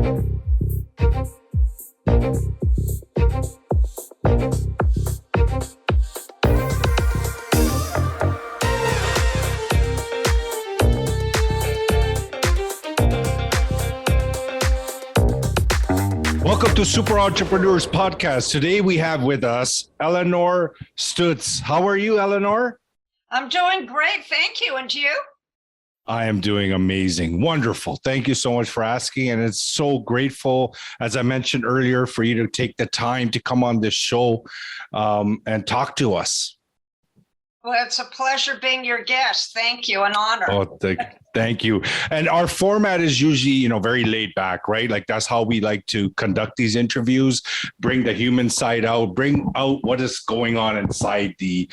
Welcome to Super Entrepreneurs Podcast. Today we have with us Elinor Stutz. How are you, Elinor? I'm doing great. Thank you. And you? I am doing amazing. Wonderful. Thank you so much for asking. And it's so grateful, as I mentioned earlier, for you to take the time to come on this show and talk to us. Well, it's a pleasure being your guest. Thank you. An honor. Oh, thank you. And our format is usually, very laid back, right? Like that's how we like to conduct these interviews, bring the human side out, bring out what is going on inside the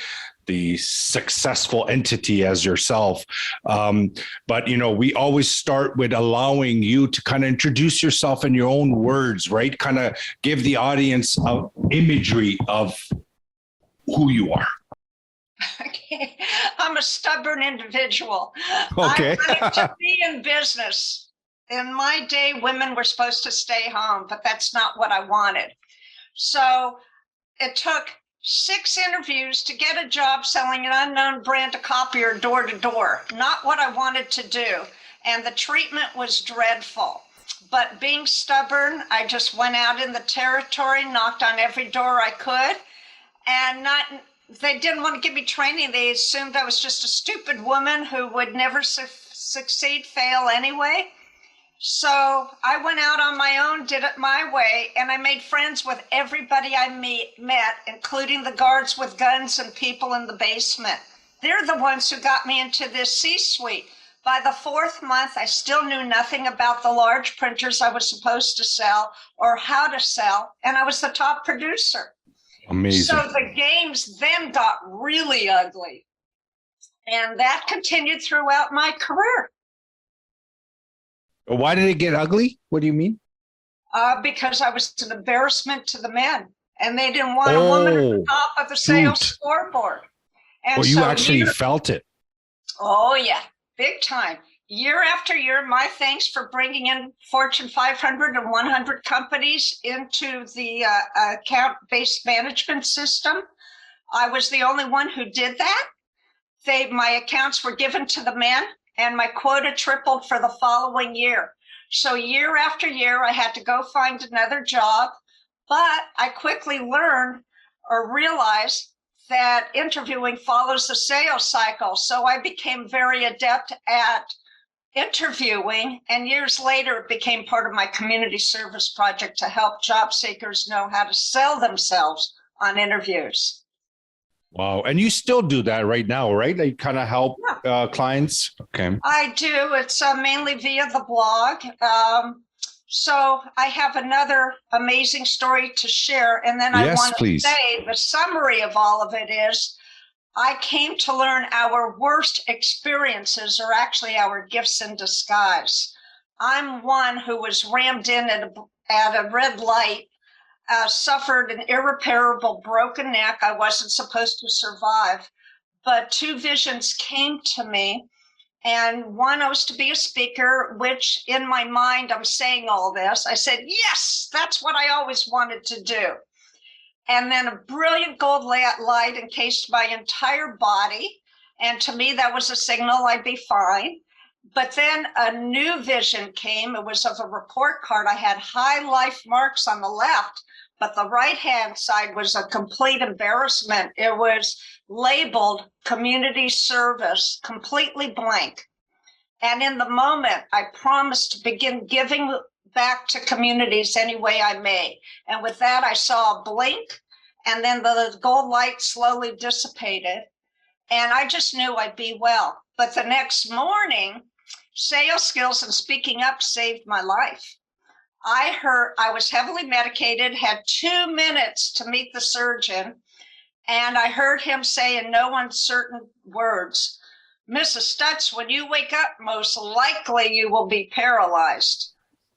successful entity as yourself. But, we always start with allowing you to kind of introduce yourself in your own words, right? Kind of give the audience an imagery of who you are. Okay. I'm a stubborn individual. Okay. I wanted to be in business. In my day, women were supposed to stay home, but that's not what I wanted. So it took 6 interviews to get a job selling an unknown brand of copier door to door. Not what I wanted to do. And the treatment was dreadful. But being stubborn, I just went out in the territory, knocked on every door I could, and they didn't want to give me training. They assumed I was just a stupid woman who would never succeed, fail anyway. So I went out on my own, did it my way, and I made friends with everybody I met, including the guards with guns and people in the basement. They're the ones who got me into this C-suite. By the 4th month, I still knew nothing about the large printers I was supposed to sell or how to sell, and I was the top producer. Amazing. So the games then got really ugly. And that continued throughout my career. Why did it get ugly? What do you mean? Because I was an embarrassment to the men. And they didn't want a woman at the top of the sales scoreboard. And well, you actually felt it. Oh, yeah. Big time. Year after year, my thanks for bringing in Fortune 500 and 100 companies into the account-based management system. I was the only one who did that. My accounts were given to the men, and my quota tripled for the following year. So year after year, I had to go find another job, but I quickly learned or realized that interviewing follows the sales cycle. So I became very adept at interviewing, and years later it became part of my community service project to help job seekers know how to sell themselves on interviews. Wow. And you still do that right now, right? Like kind of help clients? Okay. I do. It's mainly via the blog. So I have another amazing story to share. And then I want to say the summary of all of it is I came to learn our worst experiences are actually our gifts in disguise. I'm one who was rammed in at a red light, suffered an irreparable broken neck. I wasn't supposed to survive, but 2 visions came to me. And one was to be a speaker, which in my mind, I'm saying all this. I said, yes, that's what I always wanted to do. And then a brilliant gold light encased my entire body. And to me, that was a signal I'd be fine. But then a new vision came. It was of a report card. I had high life marks on the left, but the right-hand side was a complete embarrassment. It was labeled community service, completely blank. And in the moment, I promised to begin giving back to communities any way I may. And with that, I saw a blink, and then the gold light slowly dissipated. And I just knew I'd be well. But the next morning, sales skills and speaking up saved my life. I was heavily medicated, had 2 minutes to meet the surgeon, and I heard him say in no uncertain words, Mrs. Stutz, when you wake up, most likely you will be paralyzed.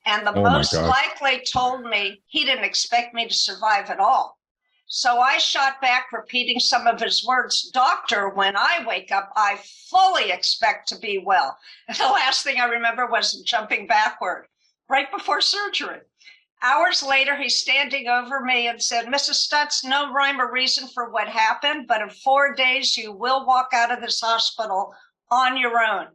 And the most likely told me he didn't expect me to survive at all. So I shot back repeating some of his words, Doctor, when I wake up, I fully expect to be well. And the last thing I remember was jumping backward. right before surgery. Hours later, he's standing over me and said, Mrs. Stutz, no rhyme or reason for what happened, but in 4 days, you will walk out of this hospital on your own.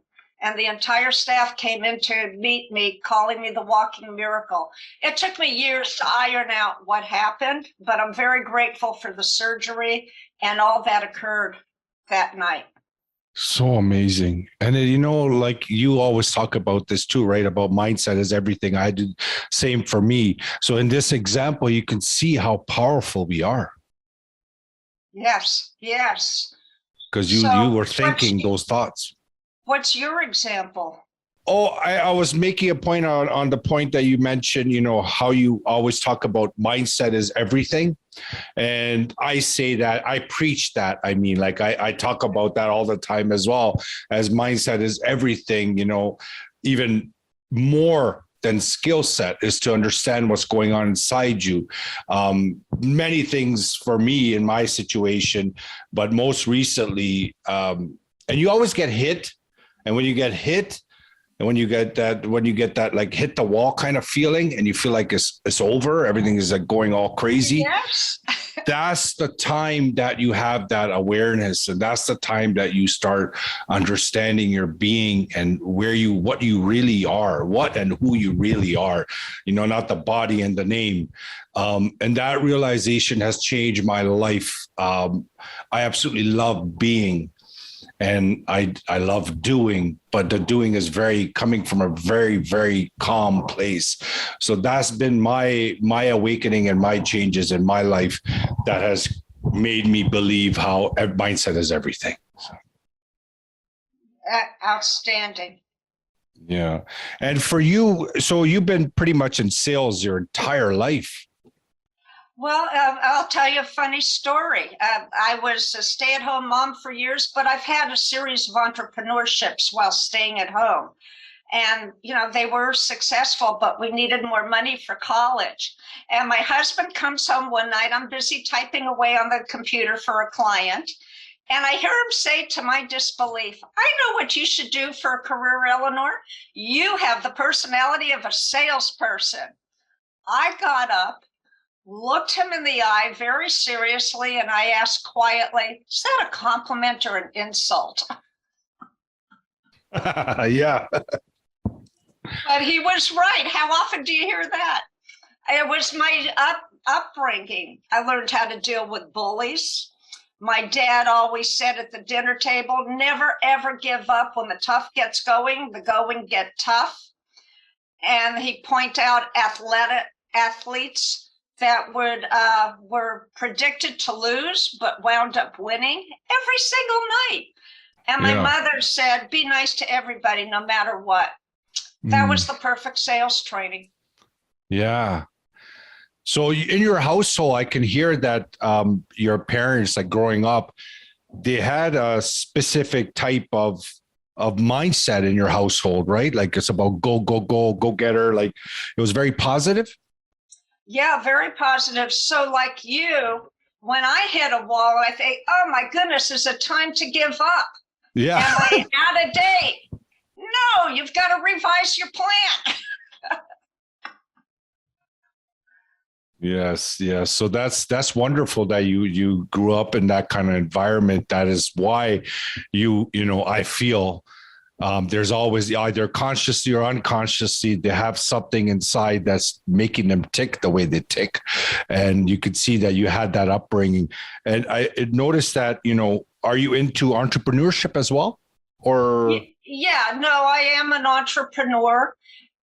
And the entire staff came in to meet me, calling me the walking miracle. It took me years to iron out what happened, but I'm very grateful for the surgery and all that occurred that night. So amazing. And then, like you always talk about this too, right? About mindset is everything. I do same for me. So in this example, you can see how powerful we are. Yes. Because you were thinking those thoughts. What's your example? Oh, I was making a point on the point that you mentioned, how you always talk about mindset is everything. And I say that, I preach that. I mean, like I talk about that all the time as well, as mindset is everything, even more than skill set is to understand what's going on inside you. Many things for me in my situation, but most recently, and you always get hit. And when you get hit, and when you get that like hit the wall kind of feeling, and you feel like it's over, everything is like going all crazy. Yes. That's the time that you have that awareness, and that's the time that you start understanding your being and what you really are, what and who you really are. Not the body and the name. And that realization has changed my life. I absolutely love being. And I love doing, but the doing is coming from a very, very calm place. So that's been my awakening and my changes in my life that has made me believe how mindset is everything. So. Outstanding. Yeah. And for you, so you've been pretty much in sales your entire life. Well, I'll tell you a funny story. I was a stay-at-home mom for years, but I've had a series of entrepreneurships while staying at home. And, they were successful, but we needed more money for college. And my husband comes home one night. I'm busy typing away on the computer for a client. And I hear him say, to my disbelief, I know what you should do for a career, Elinor. You have the personality of a salesperson. I got up, looked him in the eye very seriously, and I asked quietly, is that a compliment or an insult? Yeah. But he was right. How often do you hear that? It was my upbringing. I learned how to deal with bullies. My dad always said at the dinner table, never, ever give up. When the tough gets going, the going get tough. And he'd point out athletes that were predicted to lose, but wound up winning every single night. And my mother said, be nice to everybody, no matter what. That was the perfect sales training. Yeah. So in your household, I can hear that your parents, like growing up, they had a specific type of mindset in your household, right? Like it's about go get her. Like it was very positive. Yeah, very positive. So like you, when I hit a wall, I think, oh my goodness, is it time to give up? Yeah. Am I out of date? No, you've got to revise your plan. Yes. So that's wonderful that you grew up in that kind of environment. That is why I feel there's always either consciously or unconsciously, they have something inside that's making them tick the way they tick. And you could see that you had that upbringing. And I noticed that, are you into entrepreneurship as well? Or yeah, no, I am an entrepreneur.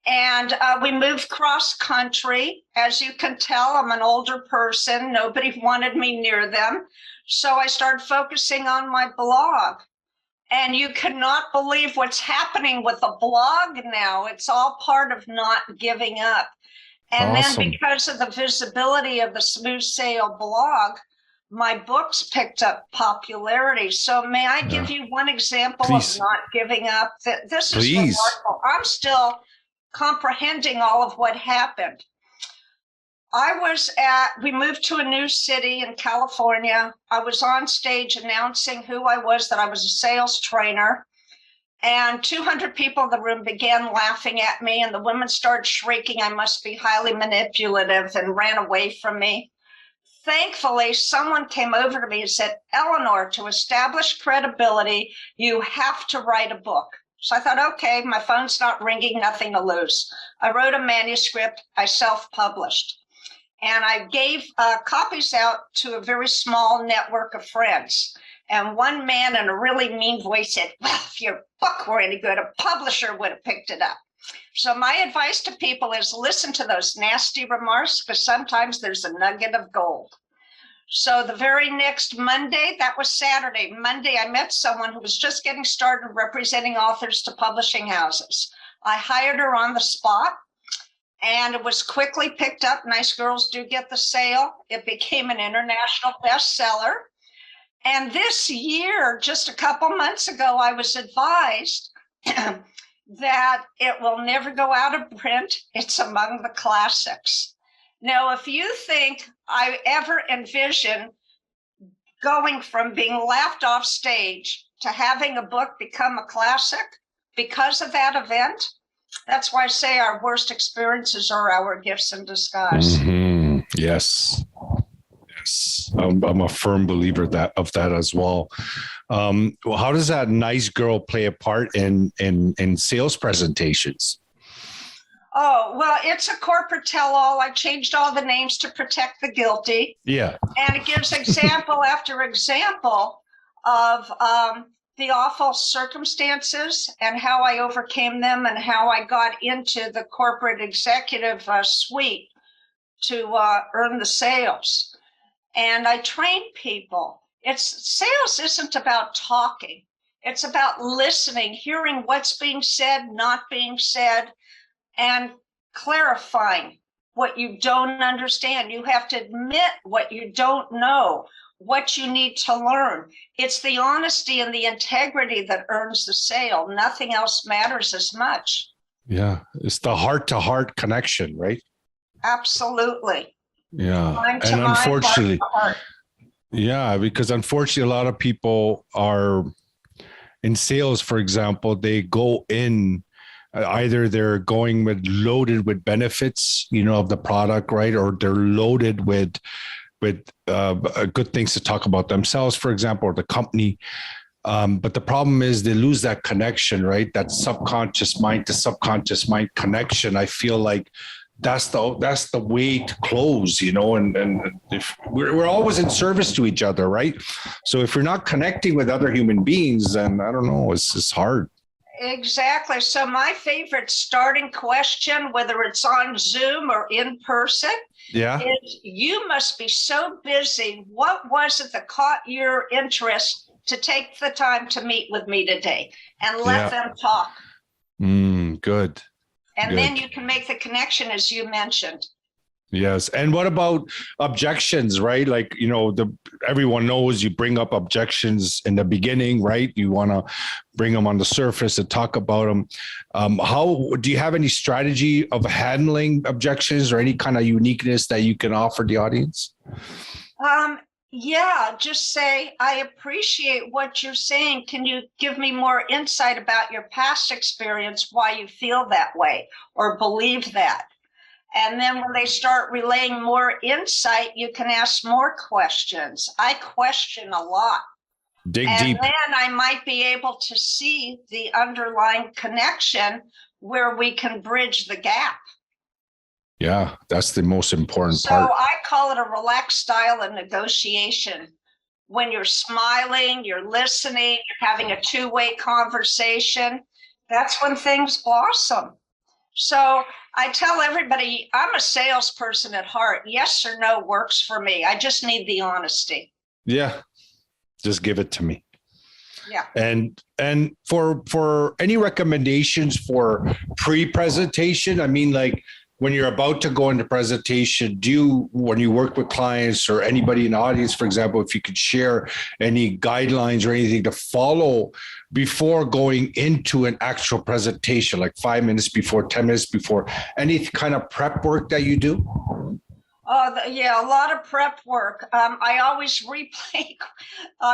And we moved cross country. As you can tell, I'm an older person. Nobody wanted me near them. So I started focusing on my blog. And you cannot believe what's happening with a blog now. It's all part of not giving up. And awesome. Then because of the visibility of the Smooth Sale blog, my books picked up popularity. So may I give you one example of not giving up? This is remarkable. I'm still comprehending all of what happened. We moved to a new city in California. I was on stage announcing who I was, that I was a sales trainer. And 200 people in the room began laughing at me, and the women started shrieking, I must be highly manipulative, and ran away from me. Thankfully, someone came over to me and said, Elinor, to establish credibility, you have to write a book. So I thought, okay, my phone's not ringing, nothing to lose. I wrote a manuscript, I self-published. And I gave copies out to a very small network of friends. And one man in a really mean voice said, well, if your book were any good, a publisher would have picked it up. So my advice to people is listen to those nasty remarks, because sometimes there's a nugget of gold. So the very next Monday, that was Saturday, Monday, I met someone who was just getting started representing authors to publishing houses. I hired her on the spot, and it was quickly picked up. Nice girls do get the sale. It became an international bestseller. And this year, just a couple months ago, I was advised that it will never go out of print. It's among the classics. Now, if you think I ever envision going from being laughed off stage to having a book become a classic because of that event, that's why I say our worst experiences are our gifts in disguise. Mm-hmm. Yes. I'm a firm believer of that as well. Well, how does that nice girl play a part in sales presentations? Oh, well, it's a corporate tell-all. I changed all the names to protect the guilty. Yeah. And it gives example after example of the awful circumstances and how I overcame them and how I got into the corporate executive suite to earn the sales. And I train people. Sales isn't about talking. It's about listening, hearing what's being said, not being said, and clarifying what you don't understand. You have to admit what you don't know, what you need to learn. It's the honesty and the integrity that earns the sale. Nothing else matters as much. Yeah, it's the heart-to-heart connection, right? Absolutely. Yeah, mind and mind, unfortunately, heart. Yeah, because unfortunately, a lot of people are in sales, for example, they go in, either they're going loaded with benefits, of the product, right? Or they're loaded with good things to talk about themselves, for example, or the company. But the problem is they lose that connection, right? That subconscious mind to subconscious mind connection. I feel like that's the way to close, and if we're always in service to each other, right? So if you're not connecting with other human beings, then I don't know, it's hard. Exactly. So my favorite starting question, whether it's on Zoom or in person, is you must be so busy. What was it that caught your interest to take the time to meet with me today? And let them talk. Good. And then you can make the connection, as you mentioned. Yes. And what about objections, right? Like, everyone knows you bring up objections in the beginning, right? You want to bring them on the surface and talk about them. How do you have any strategy of handling objections or any kind of uniqueness that you can offer the audience? Yeah, just say, I appreciate what you're saying. Can you give me more insight about your past experience, why you feel that way or believe that? And then when they start relaying more insight, you can ask more questions. I question a lot. Dig deep. And then I might be able to see the underlying connection where we can bridge the gap. Yeah, that's the most important part. So I call it a relaxed style of negotiation. When you're smiling, you're listening, you're having a two-way conversation, that's when things blossom. So I tell everybody, I'm a salesperson at heart. Yes or no works for me. I just need the honesty. Yeah, just give it to me. Yeah. And for any recommendations for pre-presentation, I mean, like, when you're about to go into presentation, when you work with clients or anybody in the audience, for example, if you could share any guidelines or anything to follow before going into an actual presentation, like 5 minutes before, 10 minutes before, any kind of prep work that you do? Yeah, a lot of prep work. I always replay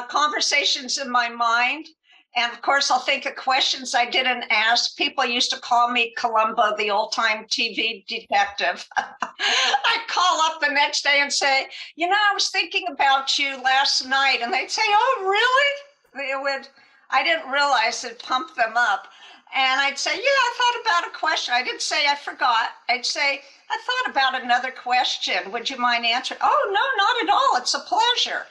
conversations in my mind. And of course, I'll think of questions I didn't ask. People used to call me Columbo, the old-time TV detective. I'd call up the next day and say, I was thinking about you last night. And they'd say, oh, really? I didn't realize it pumped them up. And I'd say, I thought about a question. I didn't say I forgot. I'd say, I thought about another question. Would you mind answering? Oh, no, not at all. It's a pleasure.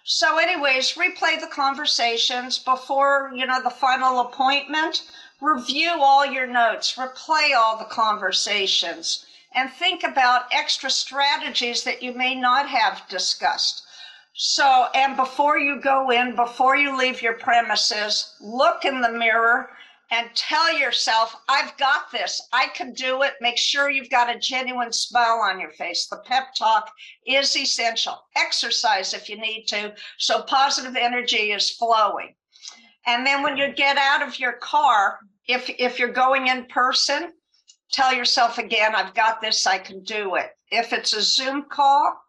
So anyways, replay the conversations before, the final appointment. Review all your notes, replay all the conversations, and think about extra strategies that you may not have discussed. So, and before you go in, before you leave your premises, look in the mirror and tell yourself, I've got this, I can do it. Make sure you've got a genuine smile on your face. The pep talk is essential. Exercise if you need to, so positive energy is flowing. And then when you get out of your car, if you're going in person, tell yourself again, I've got this, I can do it. If it's a Zoom call,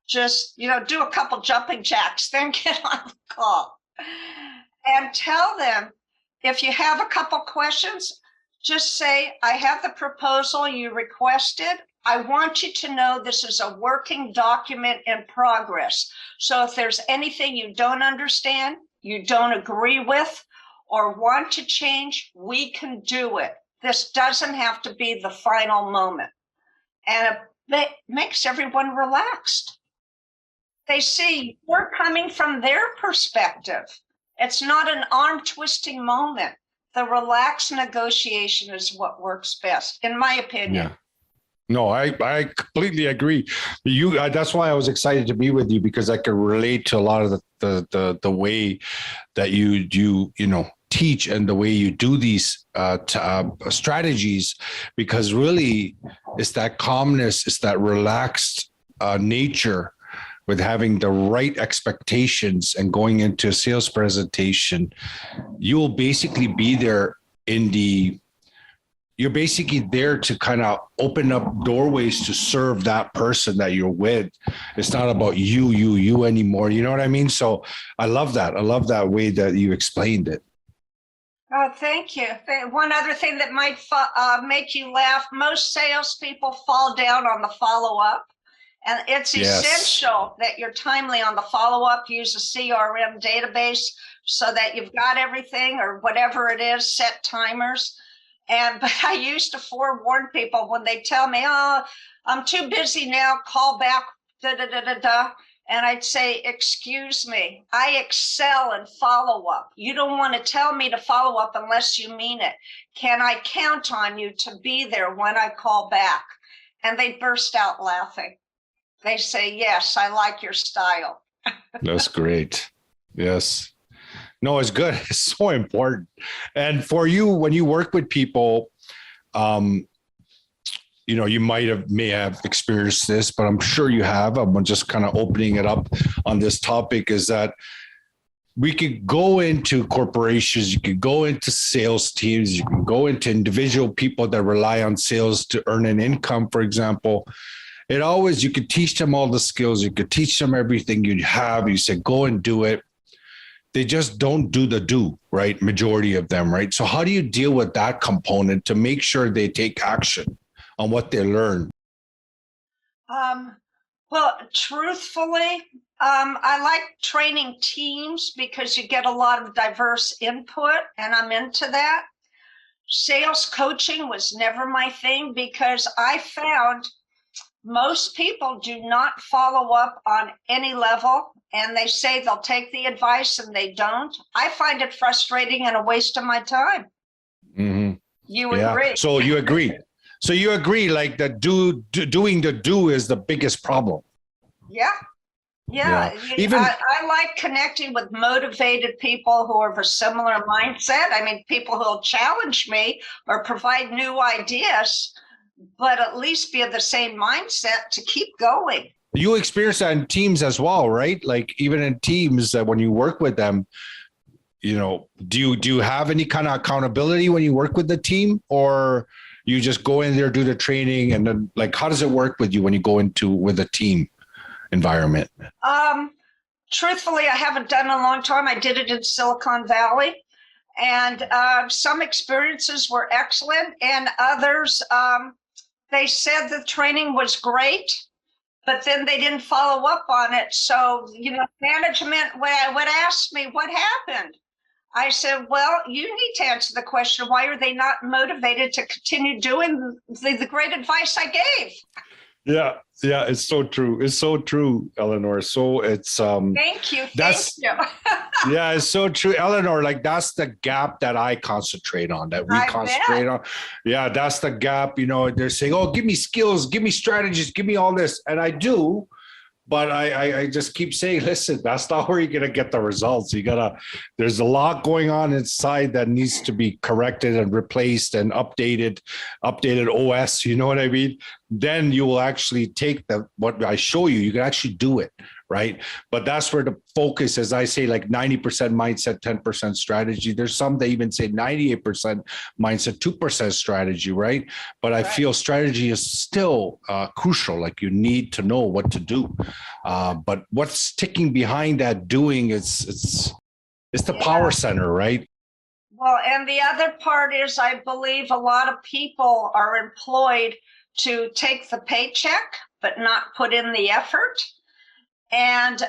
just, do a couple jumping jacks, then get on the call. And tell them, if you have a couple questions, just say, I have the proposal you requested. I want you to know this is a working document in progress. So if there's anything you don't understand, you don't agree with, or want to change, we can do it. This doesn't have to be the final moment. And it makes everyone relaxed. They see you're coming from their perspective. It's not an arm-twisting moment. The relaxed negotiation is what works best, in my opinion. Yeah. No, I completely agree. That's why I was excited to be with you, because I could relate to a lot of the way that you teach and the way you do these strategies, because really it's that calmness, it's that relaxed nature with having the right expectations and going into a sales presentation. You will basically be there you're basically there to kind of open up doorways to serve that person that you're with. It's not about you anymore. You know what I mean? So I love that. I love that way that you explained it. Oh, thank you. One other thing that might make you laugh, most salespeople fall down on the follow-up. And it's essential that you're timely on the follow-up. Use a CRM database so that you've got everything, or whatever it is, set timers. But I used to forewarn people when they tell me, oh, I'm too busy now, call back, da-da-da-da-da. And I'd say, excuse me, I excel in follow-up. You don't want to tell me to follow up unless you mean it. Can I count on you to be there when I call back? And they burst out laughing. They say, yes, I like your style. That's great. Yes. No, it's good. It's so important. And for you, when you work with people, you may have experienced this, but I'm sure you have. I'm just kind of opening it up on this topic, is that we could go into corporations, you could go into sales teams, you can go into individual people that rely on sales to earn an income, for example. You could teach them all the skills. You could teach them everything you have. You say, go and do it. They just don't do, right? Majority of them, right? So how do you deal with that component to make sure they take action on what they learn? Well, truthfully, I like training teams because you get a lot of diverse input, and I'm into that. Sales coaching was never my thing, because I found most people do not follow up on any level, and they say they'll take the advice and they don't. I find it frustrating and a waste of my time. Mm-hmm. You agree? So you agree. So you agree, like that doing the do is the biggest problem. Yeah. I like connecting with motivated people who are of a similar mindset. I mean, people who will challenge me or provide new ideas, but at least be of the same mindset to keep going. You experience that in teams as well, right? Like even in teams, that when you work with them, do you have any kind of accountability when you work with the team, or you just go in there, do the training, and then how does it work with you when you go with a team environment? Truthfully, I haven't done it in a long time. I did it in Silicon Valley. And some experiences were excellent, and others, they said the training was great, but then they didn't follow up on it. So, management would ask me, what happened? I said, well, you need to answer the question, why are they not motivated to continue doing the great advice I gave? Yeah, it's so true. It's so true, Elinor. So it's thank you. Yeah, it's so true, Elinor. Like, that's the gap that I concentrate on, that we concentrate on. Yeah, that's the gap. They're saying, oh, give me skills, give me strategies, give me all this. And I do, but I just keep saying, listen, that's not where you're gonna get the results. There's a lot going on inside that needs to be corrected and replaced and updated OS, you know what I mean? Then you will actually take what I show you, you can actually do it, right? But that's where the focus, as I say, like 90% mindset, 10% strategy. There's some that even say 98% mindset, 2% strategy, right? But I feel strategy is still crucial. Like, you need to know what to do. But what's ticking behind that doing it's the power center, right? Well, and the other part is, I believe a lot of people are employed to take the paycheck, but not put in the effort. And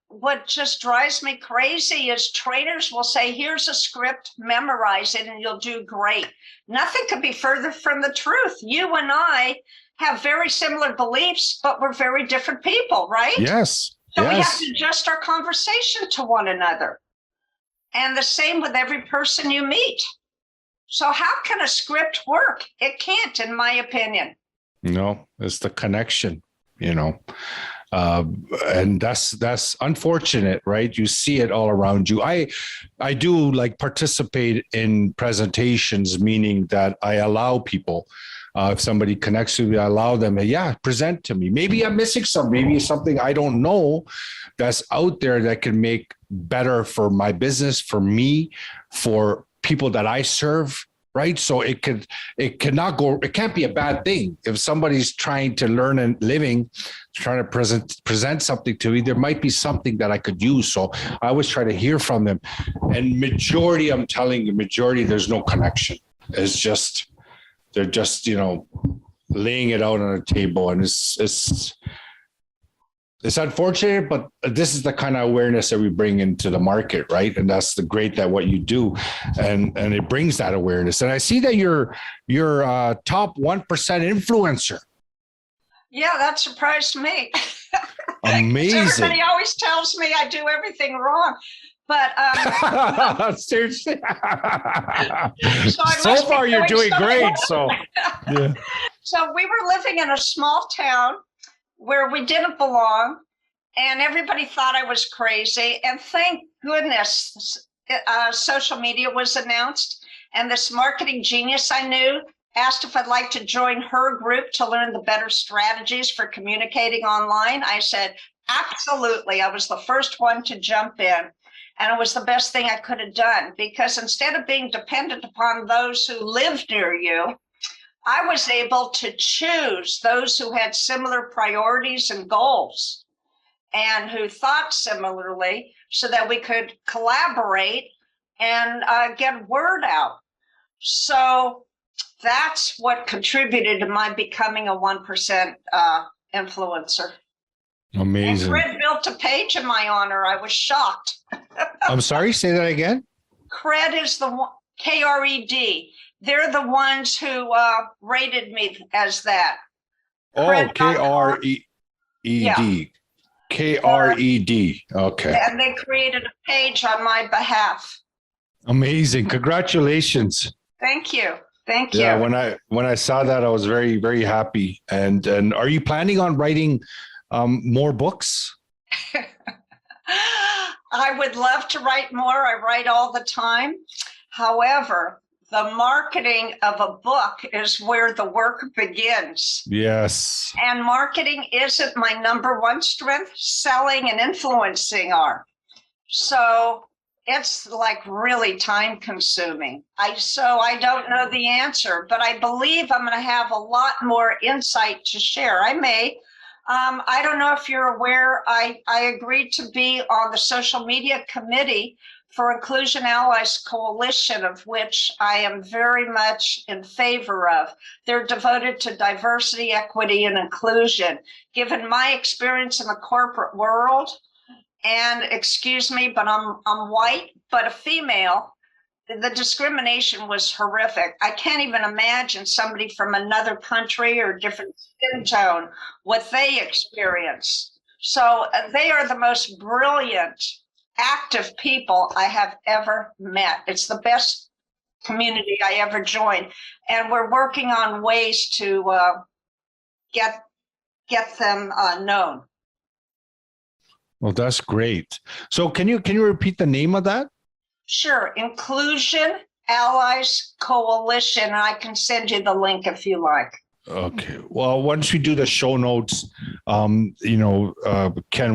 what just drives me crazy is trainers will say, here's a script, memorize it, and you'll do great. Nothing could be further from the truth. You and I have very similar beliefs, but we're very different people, right? Yes. So we have to adjust our conversation to one another. And the same with every person you meet. So how can a script work? It can't, in my opinion. No, it's the connection, and that's unfortunate, right? You see it all around you. I do like participate in presentations, meaning that I allow people, if somebody connects with me, I allow them to, present to me. Maybe I'm missing maybe something I don't know that's out there that can make better for my business, for me, for people that I serve, right? So it can't be a bad thing. If somebody's trying to learn a living, trying to present something to me, there might be something that I could use. So I always try to hear from them. And majority, I'm telling you, there's no connection. It's just, they're just, laying it out on a table, and it's unfortunate, but this is the kind of awareness that we bring into the market, right? And that's the great that what you do, and it brings that awareness. And I see that you're a top 1% influencer. Yeah, that surprised me. Amazing. Everybody always tells me I do everything wrong, but seriously. So far, you're doing great. So, yeah. So we were living in a small town where we didn't belong, and everybody thought I was crazy. And thank goodness social media was announced, and this marketing genius I knew asked if I'd like to join her group to learn the better strategies for communicating online. I said, absolutely. I was the first one to jump in, and it was the best thing I could have done, because instead of being dependent upon those who lived near you, I was able to choose those who had similar priorities and goals and who thought similarly, so that we could collaborate and get word out. So that's what contributed to my becoming a 1% influencer. Amazing. And Cred built a page in my honor. I was shocked. I'm sorry, say that again. Cred is the one, K-R-E-D. They're the ones who rated me as that. Oh, K-R-E-D. Yeah. K-R-E-D. Okay. And they created a page on my behalf. Amazing. Congratulations. Thank you. Thank you. Yeah, when I saw that, I was very, very happy. And are you planning on writing more books? I would love to write more. I write all the time. However, the marketing of a book is where the work begins. Yes. And marketing isn't my number one strength. Selling and influencing are. So it's like really time consuming. So I don't know the answer, but I believe I'm going to have a lot more insight to share. I may. I don't know if you're aware, I agreed to be on the social media committee for Inclusion Allies Coalition, of which I am very much in favor of. They're devoted to diversity, equity, and inclusion. Given my experience in the corporate world, and excuse me, but I'm white, but a female, the discrimination was horrific. I can't even imagine somebody from another country or different skin tone, what they experience. So they are the most brilliant, active people I have ever met. It's the best community I ever joined. And we're working on ways to get them known. Well, that's great. So can you repeat the name of that? Sure. Inclusion Allies Coalition. I can send you the link if you like. Okay. Well, once we do the show notes, Ken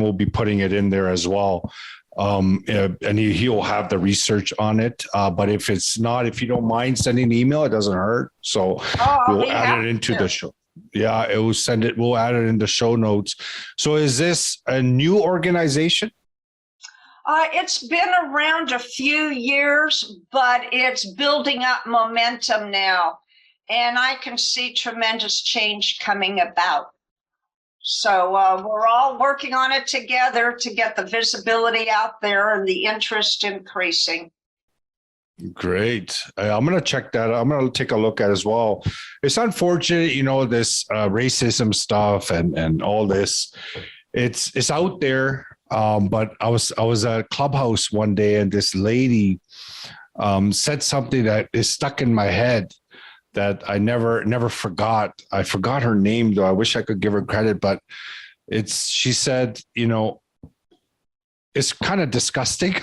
will be putting it in there as well. And he'll have the research on it. But if it's not, if you don't mind sending an email, it doesn't hurt. So we'll add it into the show. Yeah, we'll add it in the show notes. So is this a new organization? It's been around a few years, but it's building up momentum now. And I can see tremendous change coming about. So we're all working on it together to get the visibility out there and the interest increasing. Great. I'm going to check that. I'm going to take a look at it as well. It's unfortunate, this racism stuff and all this. It's out there. But I was at Clubhouse one day, and this lady said something that is stuck in my head that I never forgot. I forgot her name, though. I wish I could give her credit, but she said, it's kind of disgusting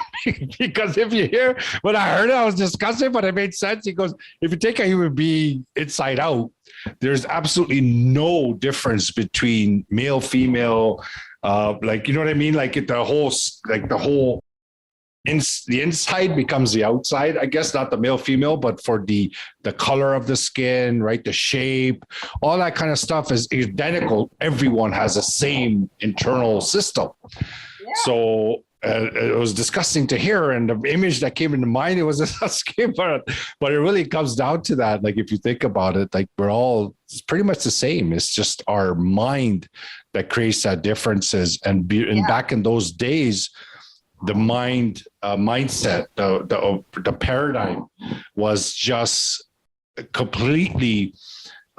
because if you hear, when I heard it, I was disgusted, but it made sense. He goes, if you take a human being inside out, there's absolutely no difference between male, female, you know what I mean? Like the inside becomes the outside, I guess, not the male, female, but for the color of the skin, right? The shape, all that kind of stuff is identical. Everyone has the same internal system. Yeah. So it was disgusting to hear. And the image that came into mind, it was disgusting, but it really comes down to that. Like, if you think about it, like it's pretty much the same. It's just our mind that creates that differences. And back in those days, the mindset, the paradigm was just completely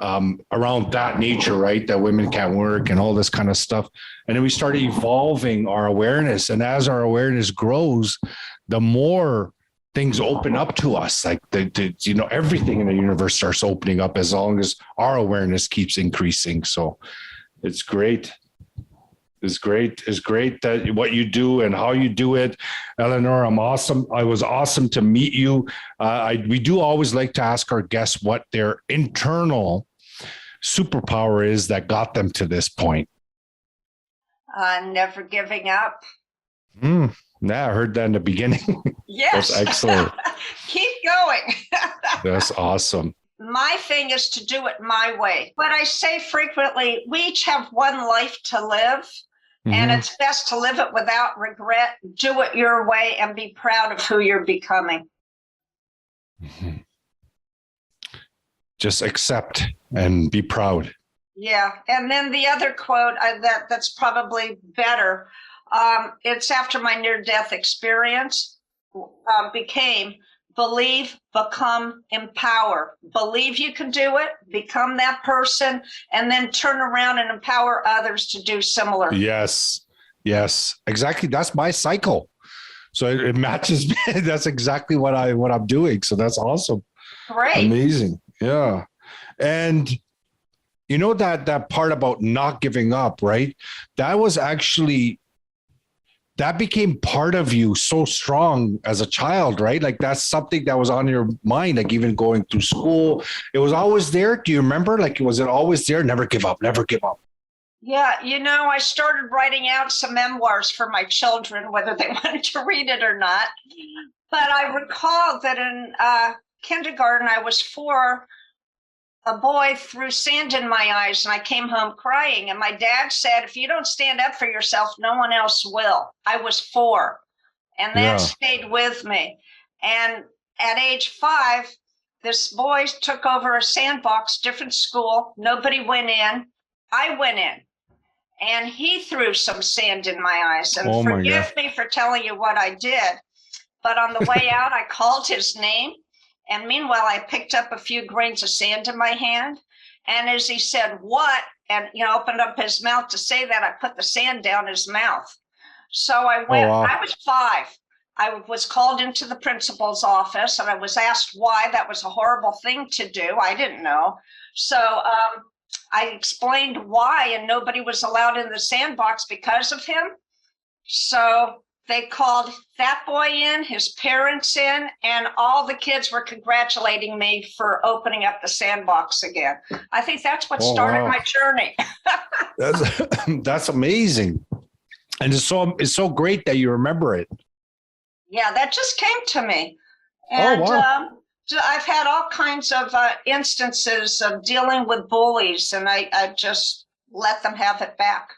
around that nature, right? That women can't work and all this kind of stuff. And then we started evolving our awareness. And as our awareness grows, the more things open up to us, like everything in the universe starts opening up as long as our awareness keeps increasing. So it's great. It's great that what you do and how you do it. Elinor, I'm awesome. I was awesome to meet you. We do always like to ask our guests what their internal superpower is that got them to this point. Never giving up. Yeah, I heard that in the beginning. Yes. That's excellent. Keep going. That's awesome. My thing is to do it my way. But I say frequently, we each have one life to live, and it's best to live it without regret. Do it your way and be proud of who you're becoming. Mm-hmm. Just accept and be proud. Yeah. And then the other quote that's probably better, it's after my near-death experience, became, believe, become, empower. Believe you can do it, become that person, and then turn around and empower others to do similar. Yes, exactly. That's my cycle. So it matches me. That's exactly what I'm doing. So that's awesome. Great. Amazing. Yeah. And that part about not giving up, right? That became part of you so strong as a child, right? Like, that's something that was on your mind, like even going through school. It was always there. Do you remember? Like, was it always there? Never give up, never give up. Yeah. I started writing out some memoirs for my children, whether they wanted to read it or not. But I recall that in kindergarten, I was 4. A boy threw sand in my eyes, and I came home crying. And my dad said, if you don't stand up for yourself, no one else will. I was 4. And that stayed with me. And at age 5, this boy took over a sandbox, different school. Nobody went in. I went in. And he threw some sand in my eyes. And forgive me for telling you what I did. But on the way out, I called his name. And meanwhile, I picked up a few grains of sand in my hand. And as he said, what? And, opened up his mouth to say that, I put the sand down his mouth. So I went, I was 5. I was called into the principal's office and I was asked why. That was a horrible thing to do. I didn't know. So I explained why, and nobody was allowed in the sandbox because of him. So they called that boy in, his parents in, and all the kids were congratulating me for opening up the sandbox again. I think that's what started my journey. That's amazing. And it's so great that you remember it. Yeah, that just came to me. And I've had all kinds of instances of dealing with bullies, and I just let them have it back.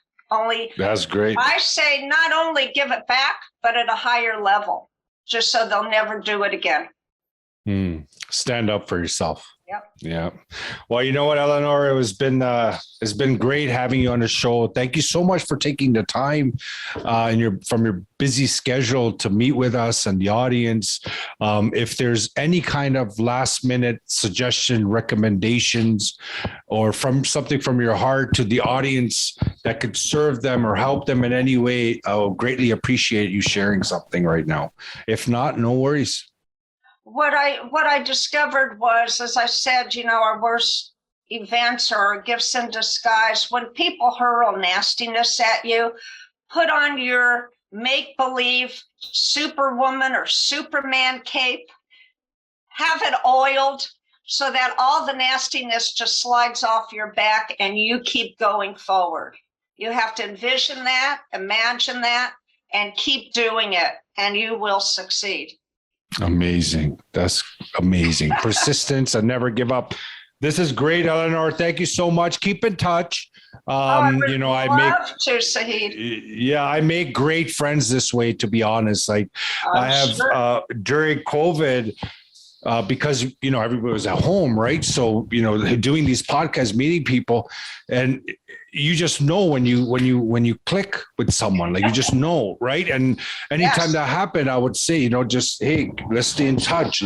That's great. I say not only give it back, but at a higher level, just so they'll never do it again. Stand up for yourself. Yep. Yeah. Well, you know what, Elinor, it's been great having you on the show. Thank you so much for taking the time from your busy schedule to meet with us and the audience. If there's any kind of last minute suggestion, recommendations, or from something from your heart to the audience that could serve them or help them in any way, I'll greatly appreciate you sharing something right now. If not, no worries. What I discovered was, as I said, our worst events are gifts in disguise. When people hurl nastiness at you, put on your make-believe Superwoman or Superman cape, have it oiled so that all the nastiness just slides off your back and you keep going forward. You have to envision that, imagine that, and keep doing it, and you will succeed. Amazing. That's amazing. Persistence and never give up. This is great, Elinor. Thank you so much. Keep in touch. I make great friends this way, to be honest. I have during COVID, because everybody was at home, right? So doing these podcasts, meeting people, and you just know when you click with someone, like you just know, right? And anytime that happened, I would say, just, hey, let's stay in touch.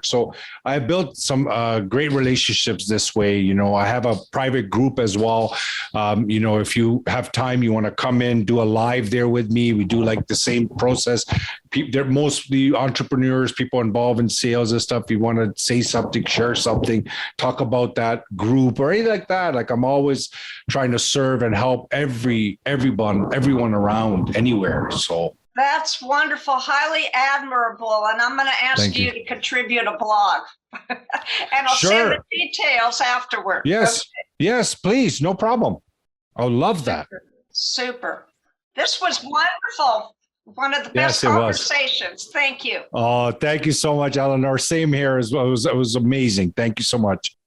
So I built some great relationships this way. I have a private group as well. If you have time, you want to come in, do a live there with me. We do like the same process. They're mostly entrepreneurs, people involved in sales and stuff. You want to say something, share something, talk about that group or anything like that. Like I'm always trying to serve and help everyone around anywhere. So that's wonderful, highly admirable. And I'm going to ask you to contribute a blog. And I'll send the details afterward. Yes. Okay. Yes, please. No problem. I love that. Super. This was wonderful. One of the best conversations. Thank you. Oh, thank you so much, Elinor. Same here as well. It was amazing. Thank you so much.